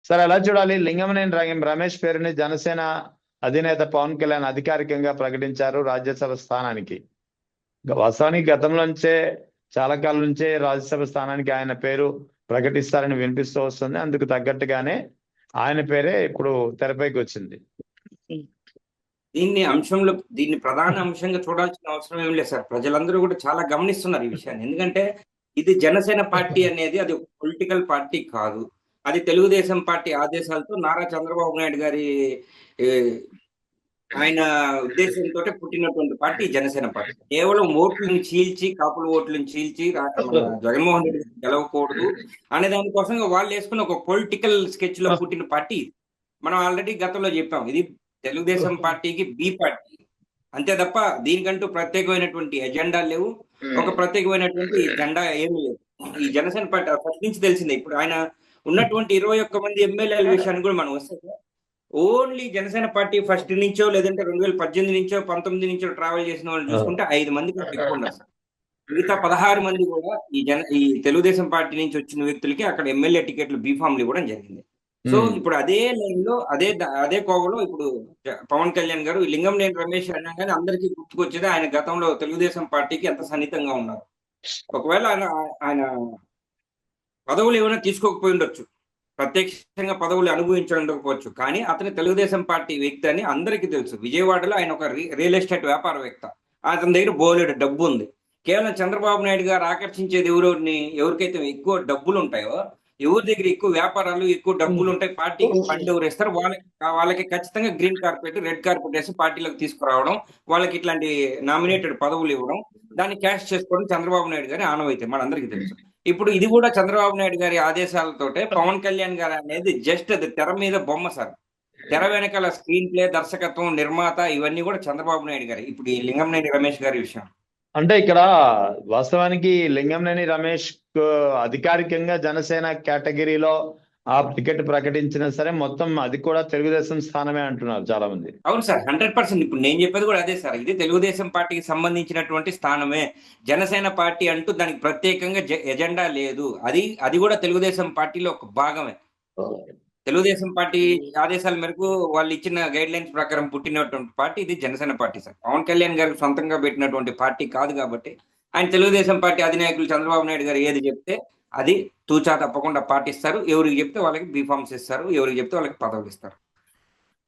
Sir ఎలా చూడాలి? లింగమనేని రమేష్ పేరుని జనసేన అధినేత పవన్ కళ్యాణ్ అధికారికంగా ప్రకటించారు రాజ్యసభ స్థానానికి. వాస్తవానికి గతంలోంచే చాలా కాలం నుంచే రాజ్యసభ స్థానానికి ఆయన పేరు ప్రకటిస్తారని వినిపిస్తూ వస్తుంది. అందుకు తగ్గట్టుగానే ఆయన పేరే ఇప్పుడు తెరపైకి వచ్చింది. దీన్ని ప్రధాన అంశంగా చూడాల్సిన అవసరం ఏం లేదు సార్. ప్రజలందరూ కూడా చాలా గమనిస్తున్నారు ఈ విషయాన్ని. ఎందుకంటే ఇది జనసేన పార్టీ అనేది అది ఒక పొలిటికల్ పార్టీ కాదు. అది తెలుగుదేశం పార్టీ ఆదేశాలతో నారా చంద్రబాబు నాయుడు గారి ఆయన ఉద్దేశంతో పుట్టినటువంటి పార్టీ జనసేన పార్టీ. కేవలం ఓట్లను చీల్చి, కాపుల ఓట్లను చీల్చి మన జగన్మోహన్ రెడ్డి గెలవకూడదు అనే దానికోసం వాళ్ళు వేసుకున్న ఒక పొలిటికల్ స్కెచ్ లో పుట్టిన పార్టీ. మనం ఆల్రెడీ గతంలో చెప్పాం, ఇది తెలుగుదేశం పార్టీకి బి పార్టీ అంతే తప్ప దీనికంటూ ప్రత్యేకమైనటువంటి ఎజెండా లేవు, ఒక ప్రత్యేకమైనటువంటి జెండా ఏమీ లేదు. ఈ జనసేన పార్టీ ఫస్ట్ నుంచి తెలిసిందే. ఇప్పుడు ఆయన ఉన్నటువంటి 21 మంది ఎమ్మెల్యేల విషయాన్ని కూడా మనం వస్తే ఓన్లీ జనసేన పార్టీ ఫస్ట్ నుంచో లేదంటే 2018 నుంచో 19 నుంచో ట్రావెల్ చేసిన వాళ్ళు చూసుకుంటే 5 మంది ఎక్కువ ఉన్నారు సార్. మిగతా 16 మంది కూడా ఈ తెలుగుదేశం పార్టీ నుంచి వచ్చిన వ్యక్తులకి అక్కడ ఎమ్మెల్యే టికెట్లు బీఫామ్లు ఇవ్వడం జరిగింది. సో ఇప్పుడు అదే లైన్ లో అదే కోవలో ఇప్పుడు పవన్ కళ్యాణ్ గారు లింగంనేని రమేష్ అనగానే అందరికీ గుర్తుకొచ్చేది ఆయన గతంలో తెలుగుదేశం పార్టీకి ఎంత సన్నిహితంగా ఉన్నారు. ఒకవేళ ఆయన పదవులు ఏమైనా తీసుకోకపోయి ఉండొచ్చు, ప్రత్యక్షంగా పదవులు అనుభవించకపోవచ్చు, కానీ అతని తెలుగుదేశం పార్టీ వ్యక్తి అని అందరికీ తెలుసు. విజయవాడలో ఆయన ఒక రియల్ ఎస్టేట్ వ్యాపారవేత్త, అతని దగ్గర బోలెడు డబ్బు ఉంది. కేవలం చంద్రబాబు నాయుడు గారు ఆకర్షించేది ఎవరికైతే ఎక్కువ డబ్బులు ఉంటాయో, ఎవరి దగ్గర ఎక్కువ వ్యాపారాలు ఎక్కువ డబ్బులు ఉంటాయి, పార్టీకి ఫండ్ ఎవరు ఇస్తారు వాళ్ళకి ఖచ్చితంగా గ్రీన్ కార్పెట్ రెడ్ కార్పెట్ వేసి పార్టీలోకి తీసుకురావడం, వాళ్ళకి ఇట్లాంటి నామినేటెడ్ పదవులు ఇవ్వడం, దాన్ని క్యాష్ చేసుకోవడం చంద్రబాబు నాయుడు గారి ఆనవాయితీ మనందరికీ తెలుసు. ఇప్పుడు ఇది కూడా చంద్రబాబు నాయుడు గారి ఆదేశాలతోటే పవన్ కళ్యాణ్ గారు అనేది జస్ట్ అది తెర మీద బొమ్మ సార్. తెర వెనకాల స్క్రీన్ ప్లే, దర్శకత్వం, నిర్మాత ఇవన్నీ కూడా చంద్రబాబు నాయుడు గారి. ఇప్పుడు ఈ లింగంనేని రమేష్ గారి విషయం అంటే ఇక్కడ వాస్తవానికి లింగంనేని రమేష్ అధికారికంగా జనసేన కేటగిరీలో ఆ టికెట్ ప్రకటించినా సరే మొత్తం అది కూడా తెలుగుదేశం స్థానమే అంటున్నారు చాలా మంది. అవును సార్, 100%. ఇప్పుడు నేను చెప్పేది కూడా అదే సార్. ఇది తెలుగుదేశం పార్టీకి సంబంధించినటువంటి స్థానమే. జనసేన పార్టీ అంటూ దానికి ప్రత్యేకంగా ఎజెండా లేదు. అది కూడా తెలుగుదేశం పార్టీలో ఒక భాగమే. తెలుగుదేశం పార్టీ ఆదేశాల మేరకు వాళ్ళు ఇచ్చిన గైడ్ లైన్స్ ప్రకారం పుట్టినటువంటి పార్టీ ఇది జనసేన పార్టీ సార్. పవన్ కళ్యాణ్ గారికి సొంతంగా పెట్టినటువంటి పార్టీ కాదు కాబట్టి ఆయన తెలుగుదేశం పార్టీ అధినాయకులు చంద్రబాబు నాయుడు గారు ఏది చెప్తే అది తూచా తప్పకుండా పాటిస్తారు. ఎవరికి చెప్తే వాళ్ళకి బీఫామ్స్ ఇస్తారు, ఎవరికి చెప్తే వాళ్ళకి పదవులు ఇస్తారు.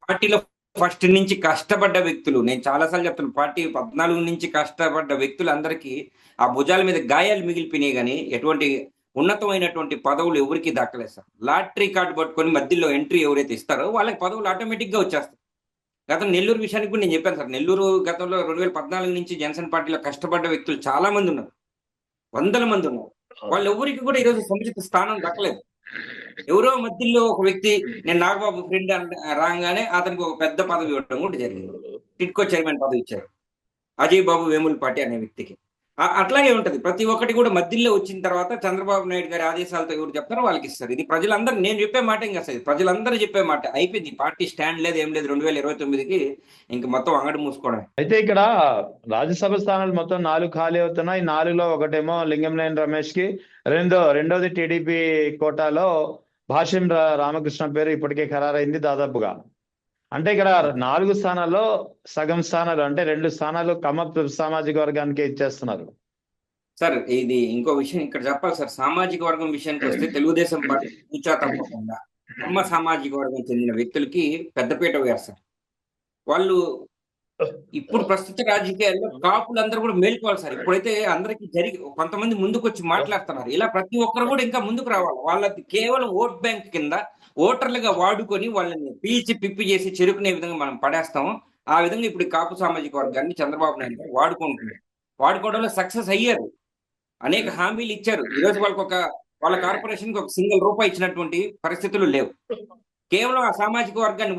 పార్టీలో ఫస్ట్ నుంచి కష్టపడ్డ వ్యక్తులు, నేను చాలాసార్లు చెప్తున్నాను, పార్టీ 14 నుంచి కష్టపడ్డ వ్యక్తులందరికీ ఆ భుజాల మీద గాయాలు మిగిలిపోయినాయి, కానీ ఎటువంటి ఉన్నతమైనటువంటి పదవులు ఎవరికి దక్కలేదు సార్. లాటరీ కార్డు పట్టుకొని మధ్యలో ఎంట్రీ ఎవరైతే ఇస్తారో వాళ్ళకి పదవులు ఆటోమేటిక్ గా వచ్చేస్తాయి. గతం నెల్లూరు విషయానికి కూడా నేను చెప్పాను సార్. నెల్లూరు గతంలో 2014 నుంచి జనసేన పార్టీలో కష్టపడ్డ వ్యక్తులు చాలా మంది ఉన్నారు, 100 మంది ఉన్నారు. వాళ్ళు ఎవరికి కూడా ఈరోజు సముచిత స్థానం దక్కలేదు. ఎవరో మధ్యలో ఒక వ్యక్తి, నేను నాగబాబు ఫ్రెండ్ రాగానే అతనికి ఒక పెద్ద పదవి ఇవ్వడం కూడా జరిగింది. టిట్కో చైర్మన్ పదవి ఇచ్చారు అజయ్ బాబు వేములపాటి అనే వ్యక్తికి. అట్లాగే ఉంటది. ప్రతి ఒక్కటి కూడా మధ్యలో వచ్చిన తర్వాత చంద్రబాబు నాయుడు గారి ఆదేశాలతో ఎవరు చెప్తారో వాళ్ళకి ఇస్తారు. ఇది ప్రజలందరూ నేను చెప్పే మాట ఇంకా సార్, ప్రజలందరూ చెప్పే మాట. అయిపోయింది, పార్టీ స్టాండ్ లేదు, ఏం లేదు. 2029కి ఇంక మొత్తం అంగడి మూసుకోవడం. అయితే ఇక్కడ రాజ్యసభ స్థానాలు మొత్తం 4 ఖాళీ అవుతున్నాయి. 4లో ఒకటేమో లింగంనేని రమేష్ కి, రెండోది టీడీపీ కోటాలో భాష్యం రామకృష్ణ పేరు ఇప్పటికే ఖరారైంది దాదాపుగా. అంటే ఇక్కడ 4 స్థానాల్లో సగం స్థానాలు, అంటే 2 స్థానాలు కమప్ సామాజిక వర్గానికి ఇచ్చేస్తున్నారు సార్. ఇది ఇంకో విషయం ఇక్కడ చెప్పాలి సార్. సామాజిక వర్గం విషయానికి వస్తే తెలుగుదేశం పార్టీ కూర్చా తప్పకుండా కమ్మ సామాజిక వర్గం చెందిన వ్యక్తులకి పెద్దపీట వేస్తారు. వాళ్ళు ఇప్పుడు ప్రస్తుత రాజకీయాల్లో కాపులందరూ కూడా మేల్కోవాలి సార్. ఇప్పుడైతే అందరికీ కొంతమంది ముందుకు వచ్చి మాట్లాడుతున్నారు. ఇలా ప్రతి ఒక్కరు కూడా ఇంకా ముందుకు రావాలి. వాళ్ళది కేవలం ఓట్ బ్యాంక్ కింద ఓటర్లుగా వాడుకొని వాళ్ళని పీల్చి పిప్పి చేసి చెరుకునే విధంగా మనం పడేస్తాం. ఆ విధంగా ఇప్పుడు కాపు సామాజిక వర్గాన్ని చంద్రబాబు నాయుడు గారు వాడుకోవడంలో సక్సెస్ అయ్యారు. అనేక హామీలు ఇచ్చారు. ఈరోజు వాళ్ళ కార్పొరేషన్ కి ఒక సింగిల్ రూపాయి ఇచ్చినటువంటి పరిస్థితులు లేవు. కేవలం ఆ సామాజిక వర్గాన్ని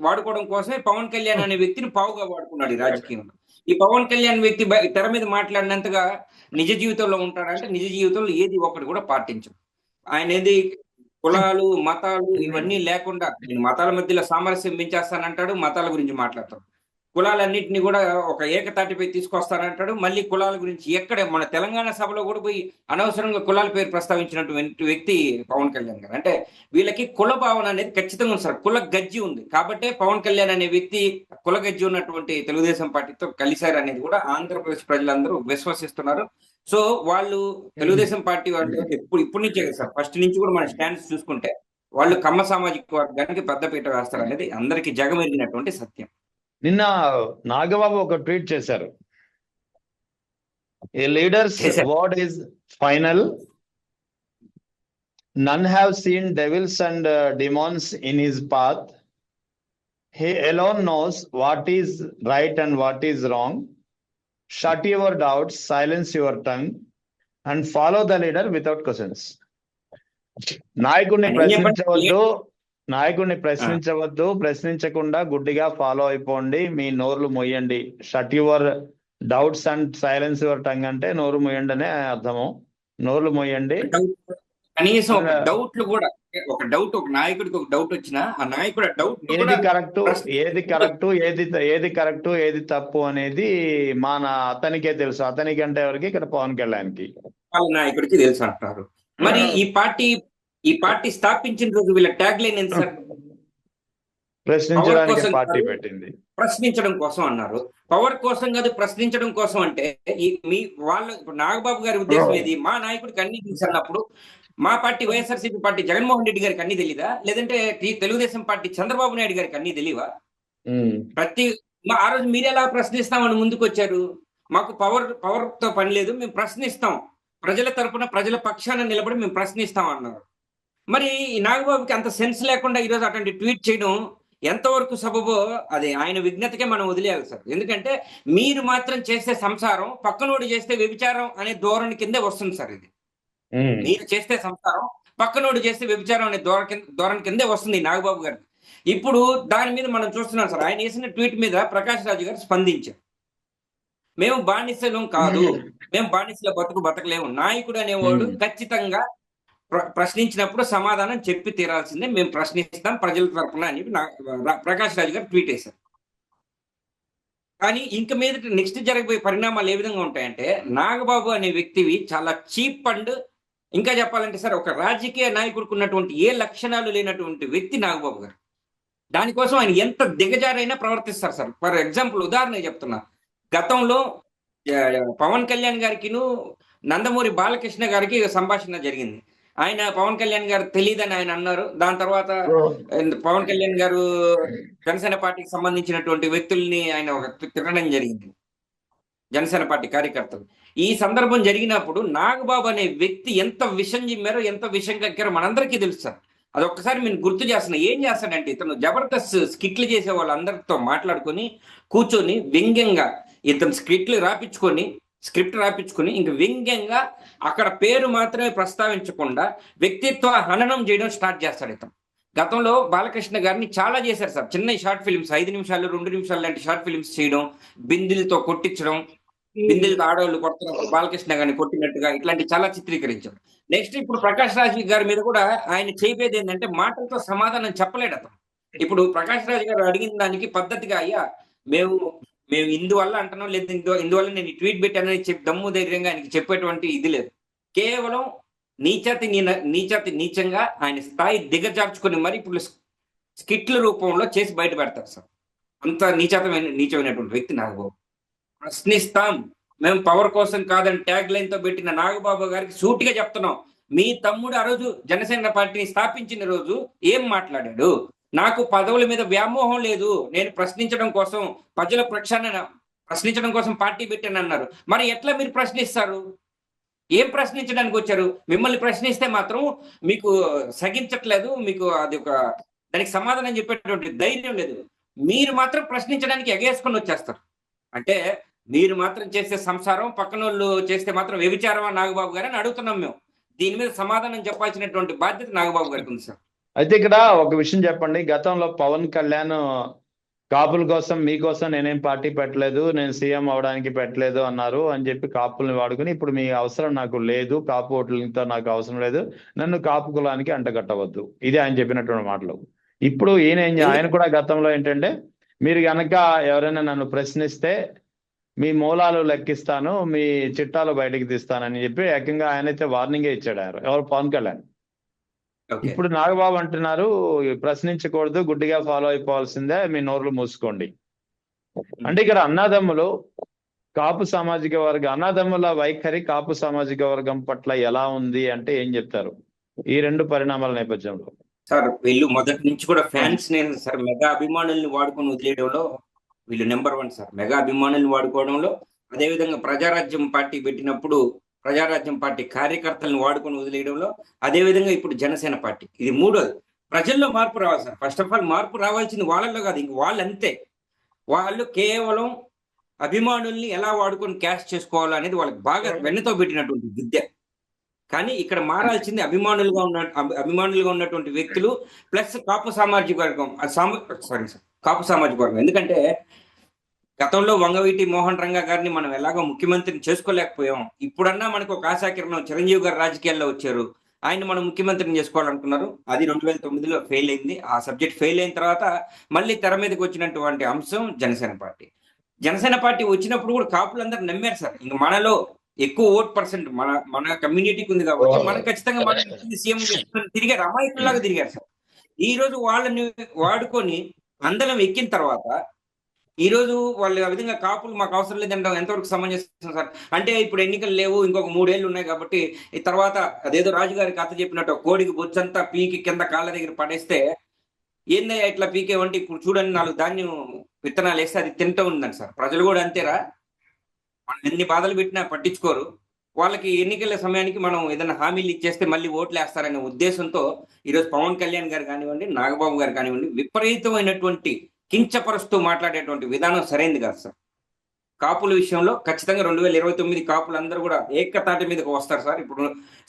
వాడుకోవడం కోసమే పవన్ కళ్యాణ్ అనే వ్యక్తిని పావుగా వాడుకున్నాడు ఈ రాజకీయంలో. ఈ పవన్ కళ్యాణ్ వ్యక్తి తెర మీద మాట్లాడినంతగా నిజ జీవితంలో ఉంటాడంటే నిజ జీవితంలో ఏది ఒకటి కూడా పాటించడు. ఆయన ఏది కులాలు మతాలు ఇవన్నీ లేకుండా నేను మతాల మధ్యలో సామరస్యం పెంచేస్తానంటాడు, మతాల గురించి మాట్లాడతాడు. కులాలన్నింటినీ కూడా ఒక ఏకతాటిపై తీసుకొస్తానంటాడు. మళ్ళీ కులాల గురించి ఎక్కడ మన తెలంగాణ సభలో కూడా పోయి అనవసరంగా కులాల పేరు ప్రస్తావించినటువంటి వ్యక్తి పవన్ కళ్యాణ్ గారు. అంటే వీళ్ళకి కుల భావన అనేది ఖచ్చితంగా ఉంది సార్. కుల గజ్జి ఉంది కాబట్టే పవన్ కళ్యాణ్ అనే వ్యక్తి కుల గజ్జి ఉన్నటువంటి తెలుగుదేశం పార్టీతో కలిశారు అనేది కూడా ఆంధ్రప్రదేశ్ ప్రజలందరూ విశ్వసిస్తున్నారు. సో వాళ్ళు తెలుగుదేశం పార్టీ వాళ్ళు ఇప్పటి నుంచే కదా సార్, ఫస్ట్ నుంచి కూడా మన స్టాండ్స్ చూసుకుంటే వాళ్ళు కమ్మ సామాజిక వర్గానికి పెద్దపీట వేస్తారు అనేది అందరికీ జగమెరిగినటువంటి సత్యం. నిన్న నాగబాబు ఒక ట్వీట్ చేశారు. ఏ లీడర్స్ చేశారు. Word is final, none have seen devils and demons in his path. He alone knows what is right and what is wrong. Shut your doubts, silence your tongue, and follow the leader without questions. నాయకుడిని ప్రశ్నించవద్దు, ప్రశ్నించకుండా గుడ్డిగా follow అయిపోండి, మీ నోర్లు మొయ్యండి. Shut your doubts and silence your tongue అంటే నోరు మొయ్యండి అనే అర్థము. నోర్లు మొయ్యండి. కనీసం ఒక డౌట్లు కూడా, ఒక డౌట్, ఒక నాయకుడికి ఒక డౌట్ వచ్చినా ఆ నాయకుడు డౌట్ ఏది కరెక్ట్ ఏది తప్పు అనేది అతనికే తెలుసు. అతనికి అంటే ఎవరికి? ఇక్కడ పవన్ కళ్యాణ్కి, వాళ్ళ నాయకుడికి తెలుసు అంటారు. మరి ఈ పార్టీ స్థాపించిన రోజు వీళ్ళ ట్యాగ్ లైన్ ఏంటి సార్? ప్రశ్నించడానికి పార్టీ పెట్టింది. ప్రశ్నించడం కోసం అన్నారు. పవర్ కోసం కాదు, ప్రశ్నించడం కోసం. అంటే ఇప్పుడు నాగబాబు గారి ఉద్దేశం ఏది? మా నాయకుడికి అన్ని తెలుసు అన్నప్పుడు మా పార్టీ వైఎస్ఆర్సీపీ పార్టీ జగన్మోహన్ రెడ్డి గారికి అన్ని తెలీదా? లేదంటే తెలుగుదేశం పార్టీ చంద్రబాబు నాయుడు గారికి అన్ని తెలియవా? ఆ రోజు మీరు ఎలా ప్రశ్నిస్తామని ముందుకు వచ్చారు? మాకు పవర్ తో పని లేదు, మేము ప్రశ్నిస్తాం, ప్రజల తరపున ప్రజల పక్షాన నిలబడి మేము ప్రశ్నిస్తాం అన్నారు. మరి ఈ నాగబాబుకి అంత సెన్స్ లేకుండా ఈరోజు అటువంటి ట్వీట్ చేయడం ఎంతవరకు సబబో అది ఆయన విజ్ఞతకే మనం వదిలేయాలి సార్. ఎందుకంటే మీరు మాత్రం చేసే సంసారం పక్కనోడు చేస్తే వ్యభిచారం అనే ధోరణి కిందే వస్తుంది సార్. ఇది మీరు చేస్తే సంసారం పక్కనోడు చేస్తే వ్యభిచారం అనే ధోరణి కిందే వస్తుంది నాగబాబు గారు. ఇప్పుడు దాని మీద మనం చూస్తున్నాం సార్. ఆయన వేసిన ట్వీట్ మీద ప్రకాష్ రాజు గారు స్పందించారు. మేము బానిసలం కాదు, మేము బానిసల బతకలేము. నాయకుడు అనేవాడు ఖచ్చితంగా ప్రశ్నించినప్పుడు సమాధానం చెప్పి తీరాల్సిందే, మేము ప్రశ్నిస్తాం ప్రజల తరపున అని ప్రకాష్ రాజు గారు ట్వీట్ చేశారు. కానీ ఇంక మీద నెక్స్ట్ జరగబోయే పరిణామాలు ఏ విధంగా ఉంటాయంటే, నాగబాబు అనే వ్యక్తివి చాలా చీప్ అండ్ ఇంకా చెప్పాలంటే సార్ ఒక రాజకీయ నాయకుడికి ఉన్నటువంటి ఏ లక్షణాలు లేనటువంటి వ్యక్తి నాగబాబు గారు. దానికోసం ఆయన ఎంత దిగజారైనా ప్రవర్తిస్తారు సార్. ఫర్ ఎగ్జాంపుల్ ఉదాహరణ చెప్తున్నా, గతంలో పవన్ కళ్యాణ్ గారికిను నందమూరి బాలకృష్ణ గారికి సంభాషణ జరిగింది. ఆయన పవన్ కళ్యాణ్ గారు తెలియదని ఆయన అన్నారు. దాని తర్వాత పవన్ కళ్యాణ్ గారు జనసేన పార్టీకి సంబంధించినటువంటి వ్యక్తుల్ని ఆయన ఒక తిరగడం జరిగింది, జనసేన పార్టీ కార్యకర్తలు. ఈ సందర్భం జరిగినప్పుడు నాగబాబు అనే వ్యక్తి ఎంత విషం జిమ్మారో, ఎంత విషం కక్కారో మనందరికీ తెలుసు సార్. అది ఒక్కసారి నేను గుర్తు చేస్తున్నా. ఏం చేస్తాడంటే ఇతను జబర్దస్త్ స్కిట్లు చేసే వాళ్ళందరితో మాట్లాడుకొని కూర్చొని వ్యంగ్యంగా ఇతను స్క్రిప్ట్ రాపించుకొని ఇంక వ్యంగ్యంగా అక్కడ పేరు మాత్రమే ప్రస్తావించకుండా వ్యక్తిత్వ హననం చేయడం స్టార్ట్ చేస్తాడు ఇతను. గతంలో బాలకృష్ణ గారిని చాలా చేశారు సార్. చిన్న షార్ట్ ఫిల్మ్స్, 5 నిమిషాలు 2 నిమిషాలు లాంటి షార్ట్ ఫిల్మ్స్ చేయడం, బిందెలతో కొట్టించడం, బిందెలతో ఆడవాళ్ళు కొడుతున్నప్పుడు బాలకృష్ణ గారిని కొట్టినట్టుగా ఇట్లాంటి చాలా చిత్రీకరించారు. నెక్స్ట్ ఇప్పుడు ప్రకాష్ రాజ్ గారి మీద కూడా ఆయన చేయబోయేది ఏంటంటే మాటలతో సమాధానం చెప్పలేడు అతను. ఇప్పుడు ప్రకాష్ రాజ్ గారు అడిగిన దానికి పద్ధతిగా, అయ్యా మేము ఇందువల్ల అంటున్నాం, లేదు ఇందువల్ల నేను ట్వీట్ పెట్టానని దమ్ము ధైర్యంగా ఆయనకి చెప్పేటువంటి ఇది లేదు. కేవలం నీచంగా ఆయన స్థాయి దిగజార్చుకొని మరి ఇప్పుడు స్కిట్ల రూపంలో చేసి బయట పెడతారు సార్. అంత నీచమైనటువంటి వ్యక్తి నాగబాబు. ప్రశ్నిస్తాం, మేము పవర్ కోసం కాదని ట్యాగ్ లైన్ తో పెట్టిన నాగబాబు గారికి సూటిగా చెప్తున్నాం. మీ తమ్ముడు ఆ రోజు జనసేన పార్టీని స్థాపించిన రోజు ఏం మాట్లాడాడు? నాకు పదవుల మీద వ్యామోహం లేదు, నేను ప్రశ్నించడం కోసం ప్రజల ప్రశ్నించడం కోసం పార్టీ పెట్టాను అన్నారు. మరి ఎట్లా మీరు ప్రశ్నిస్తారు? ఏం ప్రశ్నించడానికి వచ్చారు? మిమ్మల్ని ప్రశ్నిస్తే మాత్రం మీకు సగించట్లేదు, మీకు అది దానికి సమాధానం చెప్పేటువంటి ధైర్యం లేదు. మీరు మాత్రం ప్రశ్నించడానికి ఎగేసుకొని వచ్చేస్తారు. అంటే మీరు మాత్రం చేసే సంసారం పక్కన వాళ్ళు చేస్తే మాత్రం వ్యభిచారమా నాగబాబు గారు అని అడుగుతున్నాం మేము. దీని మీద సమాధానం చెప్పాల్సినటువంటి బాధ్యత నాగబాబు గారికి ఉంది సార్. అయితే ఇక్కడ ఒక విషయం చెప్పండి. గతంలో పవన్ కళ్యాణ్ కాపుల కోసం మీకోసం నేనేం పార్టీ పెట్టలేదు, నేను సీఎం అవడానికి పెట్టలేదు అన్నారు అని చెప్పి కాపుల్ని వాడుకుని ఇప్పుడు మీ అవసరం నాకు లేదు, కాపు ఓట్లతో నాకు అవసరం లేదు, నన్ను కాపు కులానికి అంటగట్టవద్దు, ఇది ఆయన చెప్పినటువంటి మాటలు. ఇప్పుడు ఆయన కూడా గతంలో ఏంటంటే మీరు గనక ఎవరైనా నన్ను ప్రశ్నిస్తే మీ మూలాలు లెక్కిస్తాను, మీ చిట్టాలు బయటికి తీస్తానని చెప్పి ఏకంగా ఆయనైతే వార్నింగే ఇచ్చాడు. ఎవరు? పవన్ కళ్యాణ్. ఓకే. ఇప్పుడు నాగబాబు అంటున్నారు ప్రశ్నించకూడదు, గుడ్డిగా ఫాలో అయిపోవాల్సిందే, మీ నోర్లు మూసుకోండి. అంటే ఇక్కడ అన్నదమ్ములు కాపు సామాజిక వర్గం, అన్నదమ్ముల వైఖరి కాపు సామాజిక వర్గం పట్ల ఎలా ఉంది అంటే ఏం చెప్తారు ఈ రెండు పరిణామాల నేపథ్యంలో? సార్ వీళ్ళు మొదటి నుంచి కూడా ఫ్యాన్స్ నేను సార్, మెగా అభిమానుల్ని వాడుకొని వదిలేయడంలో వీళ్ళు నెంబర్ 1 సార్. మెగా అభిమానుల్ని వాడుకోవడంలో, అదేవిధంగా ప్రజారాజ్యం పార్టీ పెట్టినప్పుడు ప్రజారాజ్యం పార్టీ కార్యకర్తలను వాడుకొని వదిలేయడంలో, అదేవిధంగా ఇప్పుడు జనసేన పార్టీ. ఇది మూడోది. ప్రజల్లో మార్పు రావాలి సార్. ఫస్ట్ ఆఫ్ ఆల్ మార్పు రావాల్సింది వాళ్ళల్లో కాదు, ఇంక వాళ్ళు అంతే. వాళ్ళు కేవలం అభిమానుల్ని ఎలా వాడుకొని క్యాష్ చేసుకోవాలో అనేది వాళ్ళకి బాగా వెన్నతో పెట్టినటువంటి విద్య. కానీ ఇక్కడ మారాల్సింది అభిమానులుగా ఉన్నటువంటి వ్యక్తులు ప్లస్ కాపు సామాజిక వర్గం. సారీ సార్, కాపు సామాజిక వర్గం. ఎందుకంటే గతంలో వంగవీటి మోహన్ రంగా గారిని మనం ఎలాగో ముఖ్యమంత్రిని చేసుకోలేకపోయాం. ఇప్పుడన్నా మనకు ఒక ఆశాకిరణం చిరంజీవి గారు రాజకీయాల్లో వచ్చారు, ఆయన మనం ముఖ్యమంత్రిని చేసుకోవాలనుకున్నారు. అది 2009లో ఫెయిల్ అయింది. ఆ సబ్జెక్ట్ ఫెయిల్ అయిన తర్వాత మళ్ళీ తెర మీదకి వచ్చినటువంటి అంశం జనసేన పార్టీ. జనసేన పార్టీ వచ్చినప్పుడు కూడా కాపులందరూ నమ్మారు సార్. ఇంక మనలో ఎక్కువ ఓట్ పర్సెంట్ మన కమ్యూనిటీకి ఉంది కాబట్టి మనం ఖచ్చితంగా మన సీఎం తిరిగారు, అమాయకుల్లాగా తిరిగారు సార్. ఈ రోజు వాళ్ళని వాడుకొని అందలం ఎక్కిన తర్వాత ఈ రోజు వాళ్ళు ఆ విధంగా కాపులు మాకు అవసరం లేదంటాం ఎంతవరకు సమంజసం సార్? అంటే ఇప్పుడు ఎన్నికలు లేవు, ఇంకొక 3 ఏళ్ళు ఉన్నాయి కాబట్టి ఈ తర్వాత అదేదో రాజుగారి కథ చెప్పినట్టు కోడికి బొచ్చంతా పీకి కింద కాళ్ళ దగ్గర పడేస్తే ఏందయ్యా ఇట్లా పీకేవంటే ఇప్పుడు చూడండి 4 ధాన్యం విత్తనాలు వేస్తే అది తింటూ ఉందని సార్. ప్రజలు కూడా అంతేరా, మనం ఎన్ని బాధలు పెట్టినా పట్టించుకోరు. వాళ్ళకి ఎన్నికల సమయానికి మనం ఏదైనా హామీలు ఇచ్చేస్తే మళ్ళీ ఓట్లు వేస్తారనే ఉద్దేశంతో ఈరోజు పవన్ కళ్యాణ్ గారు కానివ్వండి, నాగబాబు గారు కానివ్వండి, విపరీతమైనటువంటి కించపరుస్తూ మాట్లాడేటువంటి విధానం సరైనది కాదు సార్. కాపుల విషయంలో ఖచ్చితంగా 2029 కాపులందరూ కూడా ఏకతాటి మీదకి వస్తారు సార్. ఇప్పుడు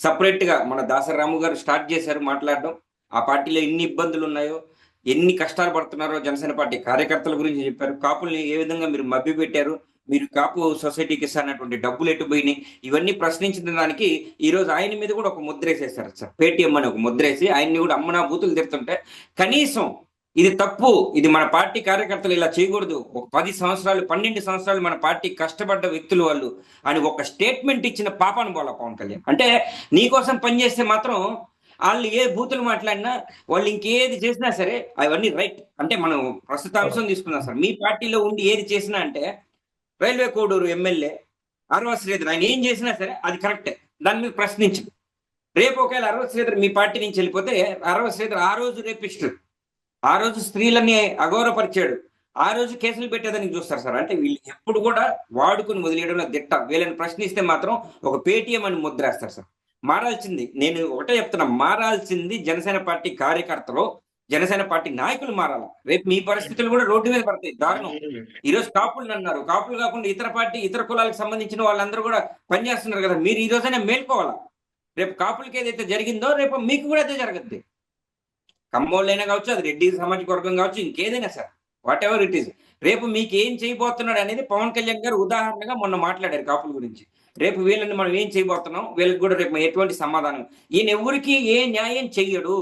సపరేట్ గా మన దాసరి రాము గారు స్టార్ట్ చేశారు మాట్లాడడం. ఆ పార్టీలో ఎన్ని ఇబ్బందులు ఉన్నాయో, ఎన్ని కష్టాలు పడుతున్నారో జనసేన పార్టీ కార్యకర్తల గురించి చెప్పారు. కాపుల్ని ఏ విధంగా మీరు మభ్య పెట్టారు, మీరు కాపు సొసైటీకి ఇస్తున్నటువంటి డబ్బులు ఎటు పోయినాయి, ఇవన్నీ ప్రశ్నించిన దానికి ఈ రోజు ఆయన మీద కూడా ఒక ముద్రేసేస్తారు సార్. పేటీఎం అని ఒక ముద్రేసి ఆయన్ని కూడా అమ్మనా బూతులు తిడుతుంటే కనీసం ఇది తప్పు, ఇది మన పార్టీ కార్యకర్తలు ఇలా చేయకూడదు, ఒక 10 సంవత్సరాలు 12 సంవత్సరాలు మన పార్టీ కష్టపడ్డ వ్యక్తులు వాళ్ళు అని ఒక స్టేట్మెంట్ ఇచ్చిన పాపాను పోలా పవన్ కళ్యాణ్. అంటే నీకోసం పనిచేస్తే మాత్రం వాళ్ళు ఏ బూతులు మాట్లాడినా, వాళ్ళు ఇంకేది చేసినా సరే అవన్నీ రైట్. అంటే మనం ప్రస్తుత అంశం తీసుకున్నాం సార్. మీ పార్టీలో ఉండి ఏది చేసినా అంటే రైల్వే కోడూరు ఎమ్మెల్యే అరవ శ్రీధర్ ఆయన ఏం చేసినా సరే అది కరెక్టే, దాని మీద ప్రశ్నించు. రేపు ఒకవేళ అరవ శ్రీధర్ మీ పార్టీ నుంచి వెళ్ళిపోతే అరవ శ్రీధర్ ఆ రోజు రేపిస్టు, ఆ రోజు స్త్రీలని అగౌరవపరిచాడు, ఆ రోజు కేసులు పెట్టేదానికి చూస్తారు సార్. అంటే వీళ్ళు ఎప్పుడు కూడా వాడుకుని వదిలేయడంలో దిట్ట. వీళ్ళని ప్రశ్నిస్తే మాత్రం ఒక పేటీఎం అని ముద్రేస్తారు సార్. మారాల్సింది, నేను ఒకటే చెప్తున్నా, మారాల్సింది జనసేన పార్టీ కార్యకర్తలు, జనసేన పార్టీ నాయకులు మారాల. రేపు మీ పరిస్థితులు కూడా రోడ్డు మీద పడతాయి దారుణం. ఈ రోజు కాపులు అన్నారు, కాపులు కాకుండా ఇతర కులాలకు సంబంధించిన వాళ్ళందరూ కూడా పనిచేస్తున్నారు కదా, మీరు ఈ రోజైనా మేల్కోవాలా. రేపు కాపులకి ఏదైతే జరిగిందో రేపు మీకు కూడా అదే జరగద్ది. కమ్మోళ్ళైనా కావచ్చు, అది రెడ్డి సామాజిక వర్గం కావచ్చు, ఇంకేదైనా sir, what ever it is. రేపు మీకు ఏం చేయబోతున్నాడు అనేది పవన్ కళ్యాణ్ గారు ఉదాహరణగా మొన్న మాట్లాడారు కాపుల గురించి. రేపు వీళ్ళని మనం ఏం చేయబోతున్నాం, వీళ్ళకి కూడా రేపు ఎటువంటి సమాధానం. ఈయన ఎవరికి ఏ న్యాయం చెయ్యడు.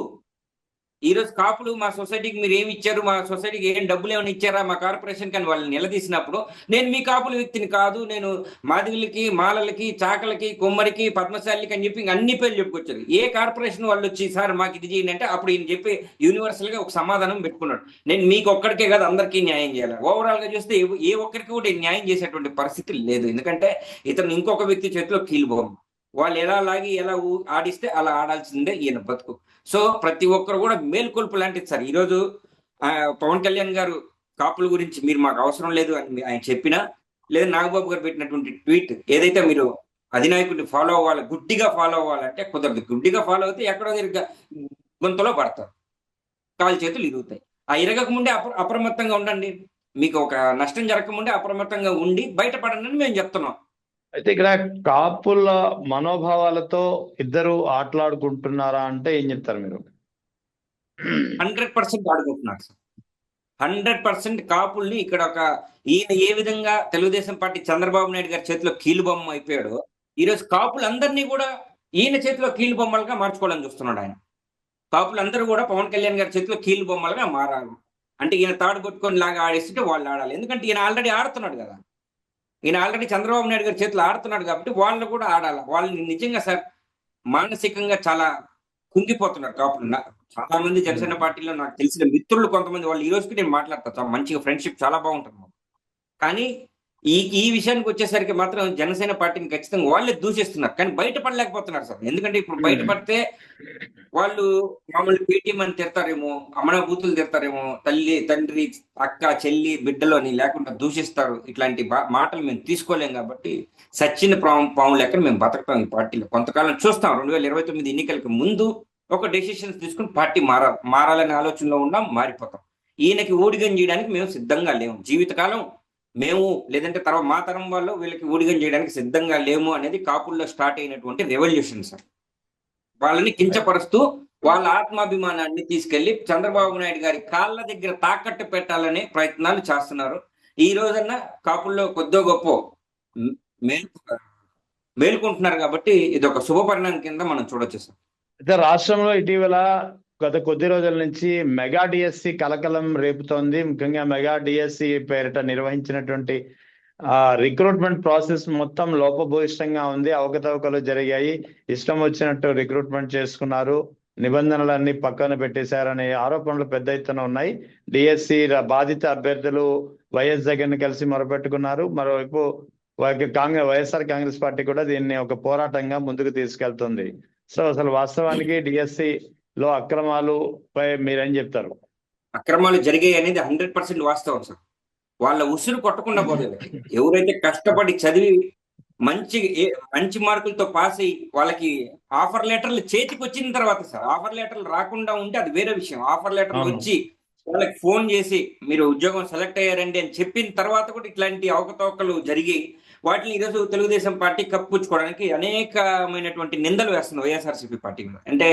ఈ రోజు కాపులు మా సొసైటీకి మీరు ఏమి ఇచ్చారు, మా సొసైటీకి ఏం డబ్బులు ఏమైనా ఇచ్చారా, మా కార్పొరేషన్ కానీ వాళ్ళని నిలదీసినప్పుడు నేను మీ కాపుల వ్యక్తిని కాదు, నేను మాదిగులకి, మాలలకి, చాకలకి, కుమ్మరికి, పద్మశాలికి అని చెప్పి అన్ని పేర్లు చెప్పుకొచ్చారు. ఏ కార్పొరేషన్ వాళ్ళు వచ్చి సార్ మాకు ఇది చేయండి అంటే అప్పుడు ఈయన చెప్పి యూనివర్సల్ గా ఒక సమాధానం పెట్టుకున్నాడు, నేను మీకు ఒక్కడికే కాదు అందరికీ న్యాయం చేయాలి. ఓవరాల్ గా చూస్తే ఏ ఒక్కరికి కూడా న్యాయం చేసేటువంటి పరిస్థితి లేదు. ఎందుకంటే ఇతను ఇంకొక వ్యక్తి చేతిలో కీలుబొమ్మ. వాళ్ళు ఎలా లాగి ఎలా ఆడిస్తే అలా ఆడాల్సిందే ఈయన బతుకు. సో ప్రతి ఒక్కరు కూడా మేల్కొల్పు లాంటిది సార్. ఈరోజు పవన్ కళ్యాణ్ గారు కాపుల గురించి మీరు మాకు అవసరం లేదు అని ఆయన చెప్పినా, లేదా నాగబాబు గారు పెట్టినటువంటి ట్వీట్ ఏదైతే మీరు అధినాయకుడిని ఫాలో అవ్వాలి, గుడ్డిగా ఫాలో అవ్వాలంటే కుదరదు. గుడ్డిగా ఫాలో అయితే ఎక్కడో దగ్గర గొంతలో పడతారు, కాలు చేతులు ఇరుగుతాయి. ఆ ఇరగక ముందే అప్రమత్తంగా ఉండండి. మీకు ఒక నష్టం జరగకముందే అప్రమత్తంగా ఉండి బయటపడండి అని మేము చెప్తున్నాం. అయితే ఇక్కడ కాపుల మనోభావాలతో ఇద్దరు ఆటలాడుకుంటున్నారా అంటే ఏం చెప్తారు మీరు? 100% ఆడుకుంటున్నారు సార్. 100% కాపుల్ని ఇక్కడ ఈయన ఏ విధంగా తెలుగుదేశం పార్టీ చంద్రబాబు నాయుడు గారి చేతిలో కీలుబొమ్మ అయిపోయాడో, ఈరోజు కాపులందరినీ కూడా ఈయన చేతిలో కీలుబొమ్మలుగా మార్చుకోవాలని చూస్తున్నాడు ఆయన. కాపులందరూ కూడా పవన్ కళ్యాణ్ గారి చేతిలో కీలుబొమ్మలుగా మారారు. అంటే ఈయన తాడు కొట్టుకొని లాగా ఆడేస్తుంటే వాళ్ళు ఆడాలి. ఎందుకంటే ఈయన ఆల్రెడీ ఆడుతున్నాడు కదా, ఈయన ఆల్రెడీ చంద్రబాబు నాయుడు గారి చేతిలో ఆడుతున్నాడు కాబట్టి వాళ్ళు కూడా ఆడాలి. వాళ్ళని నిజంగా సార్ మానసికంగా చాలా కుంగిపోతున్నారు కాపులు. చాలా మంది జనసేన పార్టీలో నాకు తెలిసిన మిత్రులు కొంతమంది వాళ్ళు ఈ రోజుకి నేను మాట్లాడతా, చాలా మంచిగా ఫ్రెండ్షిప్ చాలా బాగుంటుంది మాకు. కానీ ఈ విషయానికి వచ్చేసరికి మాత్రం జనసేన పార్టీని ఖచ్చితంగా వాళ్ళే దూషిస్తున్నారు, కానీ బయటపడలేకపోతున్నారు సార్. ఎందుకంటే ఇప్పుడు బయటపడితే వాళ్ళు మామూలు పేటీఎం అని తిడతారేమో, అమ్మన బూతులు తిడతారేమో, తల్లి తండ్రి అక్క చెల్లి బిడ్డలు అని లేకుండా దూషిస్తారు. ఇట్లాంటి మాటలు మేము తీసుకోలేం కాబట్టి సచ్చిన పాము లెక్క మేము బతకతాం ఈ పార్టీలో కొంతకాలం చూస్తాం. 2029 ఎన్నికలకు ముందు ఒక డెసిషన్స్ తీసుకుని పార్టీ మారాలనే ఆలోచనలో ఉన్నాం, మారిపోతాం. ఈయనకి ఊడిగం చేయడానికి మేము సిద్ధంగా లేము జీవితకాలం. మేము లేదంటే తర్వాత మా తరం వాళ్ళు వీళ్ళకి ఊడిగం చేయడానికి సిద్ధంగా లేము అనేది కాపుల్లో స్టార్ట్ అయినటువంటి రెవల్యూషన్ సార్. వాళ్ళని కించపరుస్తూ వాళ్ళ ఆత్మాభిమానాన్ని తీసుకెళ్లి చంద్రబాబు నాయుడు గారి కాళ్ళ దగ్గర తాకట్టు పెట్టాలనే ప్రయత్నాలు చేస్తున్నారు. ఈ రోజన్నా కాపుల్లో కొద్దో గొప్ప మేలుకుంటున్నారు కాబట్టి ఇది ఒక శుభ పరిణామం కింద మనం చూడొచ్చు సార్. అయితే రాష్ట్రంలో ఇటీవల గత కొద్ది రోజుల నుంచి మెగా డిఎస్సి కలకలం రేపుతోంది. ముఖ్యంగా మెగా డిఎస్సి పేరిట నిర్వహించినటువంటి రిక్రూట్మెంట్ ప్రాసెస్ మొత్తం లోపభూయిష్టంగా ఉంది. అవకతవకలు జరిగాయి, ఇష్టం వచ్చినట్టు రిక్రూట్మెంట్ చేసుకున్నారు, నిబంధనలన్నీ పక్కన పెట్టేశారనే ఆరోపణలు పెద్ద ఎత్తున ఉన్నాయి. డిఎస్సి బాధిత అభ్యర్థులు వైఎస్ జగన్ కలిసి మొరపెట్టుకున్నారు. మరోవైపు వైఎస్ఆర్ కాంగ్రెస్ పార్టీ కూడా దీన్ని ఒక పోరాటంగా ముందుకు తీసుకెళ్తుంది. సో అసలు వాస్తవానికి డిఎస్సి లో అక్రమాలు పై మీరేం చెప్తారు? అక్రమాలు జరిగాయి అనేది 100% వాస్తవం సార్. వాళ్ళ ఉసురు కొట్టకుండా పోలేదు. ఎవరైతే కష్టపడి చదివి మంచి మార్కులతో పాస్ అయ్యి వాళ్ళకి ఆఫర్ లెటర్లు చేతికి వచ్చిన తర్వాత సార్, ఆఫర్ లెటర్లు రాకుండా ఉంటే అది వేరే విషయం. ఆఫర్ లెటర్లు వచ్చి వాళ్ళకి ఫోన్ చేసి మీరు ఉద్యోగం సెలెక్ట్ అయ్యారండి అని చెప్పిన తర్వాత కూడా ఇట్లాంటి అవకతవకలు జరిగి వాటిని ఈరోజు తెలుగుదేశం పార్టీ కప్పుపుచ్చుకోవడానికి అనేకమైనటువంటి నిందలు వేస్తుంది వైఎస్ఆర్సీపీ పార్టీ మీద. అంటే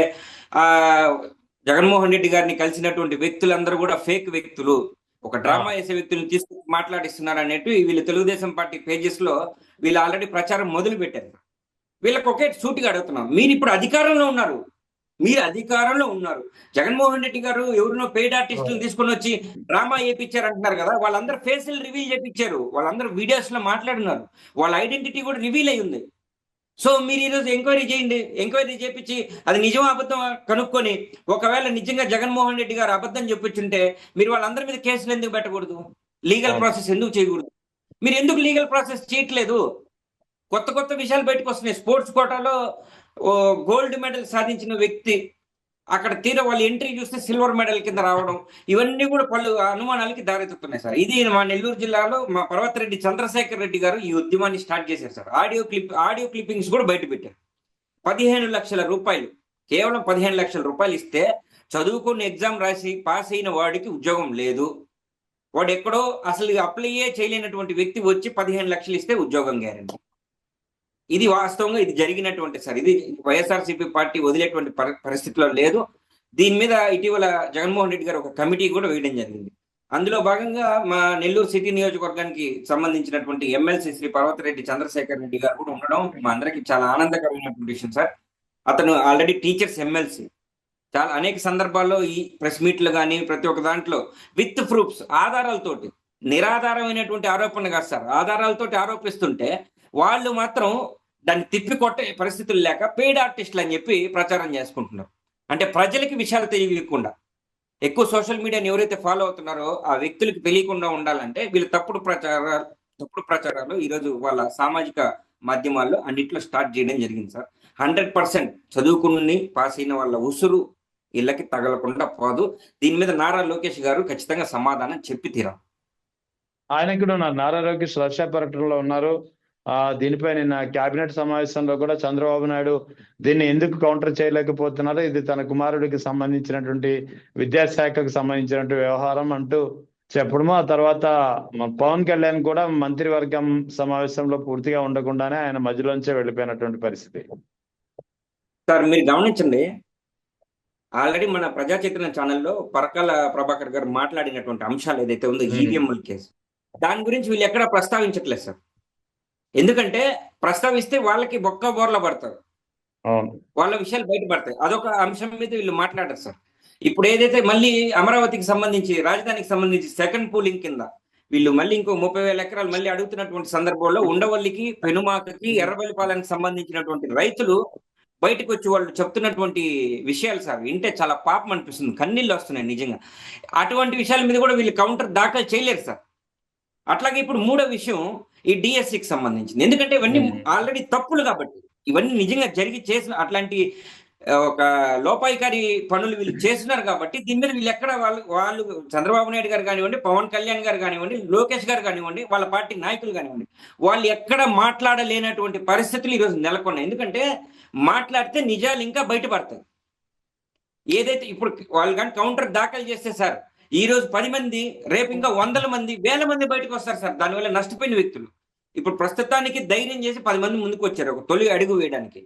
జగన్మోహన్ రెడ్డి గారిని కలిసినటువంటి వ్యక్తులందరూ కూడా ఫేక్ వ్యక్తులు, ఒక డ్రామా వేసే వ్యక్తులను తీసుకుని మాట్లాడిస్తున్నారు అన్నట్టు వీళ్ళు తెలుగుదేశం పార్టీ పేజెస్ లో వీళ్ళు ఆల్రెడీ ప్రచారం మొదలు పెట్టారు. వీళ్ళకి ఒకే సూటిగా అడుగుతున్నాం, మీరు ఇప్పుడు అధికారంలో ఉన్నారు, జగన్మోహన్ రెడ్డి గారు ఎవరినో పెయిడ్ ఆర్టిస్టులు తీసుకొని వచ్చి డ్రామా చేయించారు అంటున్నారు కదా, వాళ్ళందరూ ఫేసులు రివీల్ చేయించారు, వాళ్ళందరూ వీడియోస్ లో మాట్లాడున్నారు, వాళ్ళ ఐడెంటిటీ కూడా రివీల్ అయి ఉంది. సో మీరు ఈరోజు ఎంక్వైరీ చేయండి, ఎంక్వైరీ చేయించి అది నిజం అబద్ధం కనుక్కొని ఒకవేళ నిజంగా జగన్మోహన్ రెడ్డి గారు అబద్ధం చెప్పించుంటే మీరు వాళ్ళందరి మీద కేసులు ఎందుకు పెట్టకూడదు, లీగల్ ప్రాసెస్ ఎందుకు చేయకూడదు? మీరు ఎందుకు లీగల్ ప్రాసెస్ చేయట్లేదు? కొత్త విషయాలు బయటకు వస్తున్నాయి. స్పోర్ట్స్ కోటాలో గోల్డ్ మెడల్ సాధించిన వ్యక్తి అక్కడ తీర వాళ్ళ ఎంట్రీ చూస్తే సిల్వర్ మెడల్ కింద రావడం, ఇవన్నీ కూడా పలు అనుమానాలకి దారెత్తుతున్నాయి సార్. ఇది మా నెల్లూరు జిల్లాలో మా పర్వతరెడ్డి చంద్రశేఖర్ రెడ్డి గారు ఈ ఉద్యమాన్ని స్టార్ట్ చేశారు సార్. ఆడియో క్లిప్పింగ్స్ కూడా బయట పెట్టారు. 15 లక్షల రూపాయలు, కేవలం 15 లక్షల రూపాయలు ఇస్తే చదువుకుని ఎగ్జామ్ రాసి పాస్ అయిన వాడికి ఉద్యోగం లేదు. వాడు ఎక్కడో అసలు అప్లైయే చేయలేనటువంటి వ్యక్తి వచ్చి 15 లక్షలు ఇస్తే ఉద్యోగం గ్యారెంటీ. ఇది వాస్తవంగా ఇది జరిగినటువంటి సార్. ఇది వైఎస్ఆర్సీపీ పార్టీ వదిలేటువంటి పరిస్థితిలో లేదు. దీని మీద ఇటీవల జగన్మోహన్ రెడ్డి గారు ఒక కమిటీ కూడా వేయడం జరిగింది. అందులో భాగంగా మా నెల్లూరు సిటీ నియోజకవర్గానికి సంబంధించినటువంటి ఎమ్మెల్సీ శ్రీ పర్వతరెడ్డి చంద్రశేఖర్ రెడ్డి గారు కూడా ఉండడం మా అందరికి చాలా ఆనందకరమైనటువంటి విషయం సార్. అతను ఆల్రెడీ టీచర్స్ ఎమ్మెల్సీ. చాలా అనేక సందర్భాల్లో ఈ ప్రెస్ మీట్లు కానీ ప్రతి ఒక్క దాంట్లో విత్ ప్రూఫ్స్, ఆధారాలతోటి, నిరాధారమైనటువంటి ఆరోపణ కాదు సార్, ఆధారాలతోటి ఆరోపిస్తుంటే వాళ్ళు మాత్రం దాన్ని తిప్పికొట్టే పరిస్థితులు లేక పెయిడ్ ఆర్టిస్టులు అని చెప్పి ప్రచారం చేసుకుంటున్నారు. అంటే ప్రజలకి విషయాలు తెలియకుండా, ఎక్కువ సోషల్ మీడియాని ఎవరైతే ఫాలో అవుతున్నారో ఆ వ్యక్తులకు తెలియకుండా ఉండాలంటే వీళ్ళు తప్పుడు ప్రచారాలు ఈరోజు వాళ్ళ సామాజిక మాధ్యమాల్లో అన్నిట్లో స్టార్ట్ చేయడం జరిగింది సార్. 100% చదువుకుని పాస్ అయిన వాళ్ళ ఉసురు ఇళ్ళకి తగలకుండా పోదు. దీని మీద నారా లోకేష్ గారు ఖచ్చితంగా సమాధానం చెప్పి తీరాలి. ఆయన కూడా నారా లోకేష్ రష్యా పర్యటనలో ఉన్నారు. దీనిపై నిన్న కేబినెట్ సమావేశంలో కూడా చంద్రబాబు నాయుడు దీన్ని ఎందుకు కౌంటర్ చేయలేకపోతున్నారు, ఇది తన కుమారుడికి సంబంధించినటువంటి విద్యాశాఖకు సంబంధించినటువంటి వ్యవహారం అంటూ చెప్పడము, ఆ తర్వాత పవన్ కళ్యాణ్ కూడా మంత్రివర్గం సమావేశంలో పూర్తిగా ఉండకుండానే ఆయన మధ్యలోంచే వెళ్ళిపోయినటువంటి పరిస్థితి. సార్ మీరు గమనించండి, ఆల్రెడీ మన ప్రజా చైతన్య ఛానల్లో పరకాల ప్రభాకర్ గారు మాట్లాడినటువంటి అంశాలు ఏదైతే ఉందో ఈవీఎంల కేసు, దాని గురించి వీళ్ళు ఎక్కడా ప్రస్తావించట్లేదు సార్. ఎందుకంటే ప్రస్తావిస్తే వాళ్ళకి బొక్క బోర్ల పడతారు, వాళ్ళ విషయాలు బయటపడతాయి. అదొక అంశం మీద వీళ్ళు మాట్లాడారు సార్. ఇప్పుడు ఏదైతే మళ్ళీ అమరావతికి సంబంధించి రాజధానికి సంబంధించి సెకండ్ పూలింగ్ కింద వీళ్ళు మళ్ళీ ఇంకో 30,000 ఎకరాలు మళ్ళీ అడుగుతున్నటువంటి సందర్భంలో ఉండవల్లికి, పెనుమాకకి, ఎర్రబెల్లిపాలెనికి సంబంధించినటువంటి రైతులు బయటకు వచ్చి వాళ్ళు చెప్తున్నటువంటి విషయాలు సార్ వింటే చాలా పాపం అనిపిస్తుంది, కన్నీళ్ళు వస్తున్నాయి నిజంగా. అటువంటి విషయాల మీద కూడా వీళ్ళు కౌంటర్ దాఖలు చేయలేరు సార్. అట్లాగే ఇప్పుడు మూడో విషయం ఈ డిఎస్సికి సంబంధించింది. ఎందుకంటే ఇవన్నీ ఆల్రెడీ తప్పులు కాబట్టి, ఇవన్నీ నిజంగా చేసిన అట్లాంటి ఒక లోపాయికారి పనులు వీళ్ళు చేస్తున్నారు కాబట్టి దీని మీద వీళ్ళు ఎక్కడ వాళ్ళు చంద్రబాబు నాయుడు గారు కానివ్వండి, పవన్ కళ్యాణ్ గారు కానివ్వండి, లోకేష్ గారు కానివ్వండి, వాళ్ళ పార్టీ నాయకులు కానివ్వండి, వాళ్ళు ఎక్కడ మాట్లాడలేనటువంటి పరిస్థితులు ఈరోజు నెలకొన్నాయి. ఎందుకంటే మాట్లాడితే నిజాలు ఇంకా బయటపడతాయి. ఏదైతే ఇప్పుడు వాళ్ళు కానీ కౌంటర్ దాఖలు చేస్తే సార్ ఈ రోజు 10 మంది, రేపు ఇంకా 100 మంది, 1000 మంది బయటకు వస్తారు సార్, దానివల్ల నష్టపోయిన వ్యక్తులు. ఇప్పుడు ప్రస్తుతానికి ధైర్యం చేసి 10 మంది ముందుకు వచ్చారు ఒక తొలి అడుగు వేయడానికి.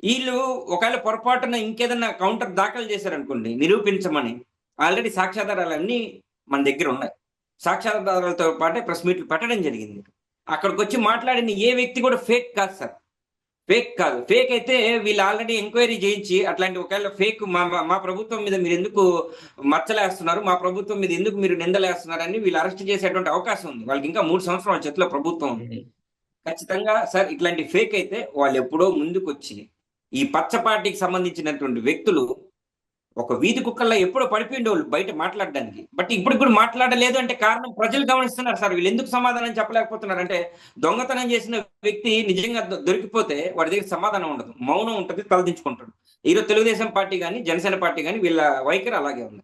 వీళ్ళు ఒకవేళ పొరపాటున ఇంకేదన్నా కౌంటర్ దాఖలు చేశారనుకోండి నిరూపించమని, ఆల్రెడీ సాక్ష్యాధారాలన్నీ మన దగ్గర ఉన్నాయి. సాక్ష్యాధారాలతో పాటే ప్రెస్ మీట్లు పెట్టడం జరిగింది. అక్కడికి వచ్చి మాట్లాడిన ఏ వ్యక్తి కూడా ఫేక్ కాదు సార్, ఫేక్ కాదు. ఫేక్ అయితే వీళ్ళు ఆల్రెడీ ఎంక్వైరీ చేయించి అట్లాంటి ఒకవేళ ఫేక్ మా ప్రభుత్వం మీద మీరు ఎందుకు మచ్చలేస్తున్నారు, మా ప్రభుత్వం మీద ఎందుకు మీరు నిందలేస్తున్నారని వీళ్ళు అరెస్ట్ చేసేటువంటి అవకాశం ఉంది. వాళ్ళకి ఇంకా 3 సంవత్సరాల చేతిలో ప్రభుత్వం ఉంది. ఖచ్చితంగా సార్ ఇట్లాంటి ఫేక్ అయితే వాళ్ళు ఎప్పుడో ముందుకు వచ్చి ఈ పచ్చ పార్టీకి సంబంధించినటువంటి వ్యక్తులు ఒక వీధి కుక్కల్లా ఎప్పుడో పడిపోయిండేవాళ్ళు బయట మాట్లాడడానికి. బట్ ఇప్పుడు కూడా మాట్లాడలేదు అంటే కారణం ప్రజలు గమనిస్తున్నారు సార్. వీళ్ళు ఎందుకు సమాధానం చెప్పలేకపోతున్నారు అంటే, దొంగతనం చేసిన వ్యక్తి నిజంగా దొరికిపోతే వాడి దగ్గర సమాధానం ఉండదు, మౌనం ఉంటుంది, తలదించుకుంటాడు. ఈరోజు తెలుగుదేశం పార్టీ కానీ జనసేన పార్టీ కానీ వీళ్ళ వైఖరి అలాగే ఉంది.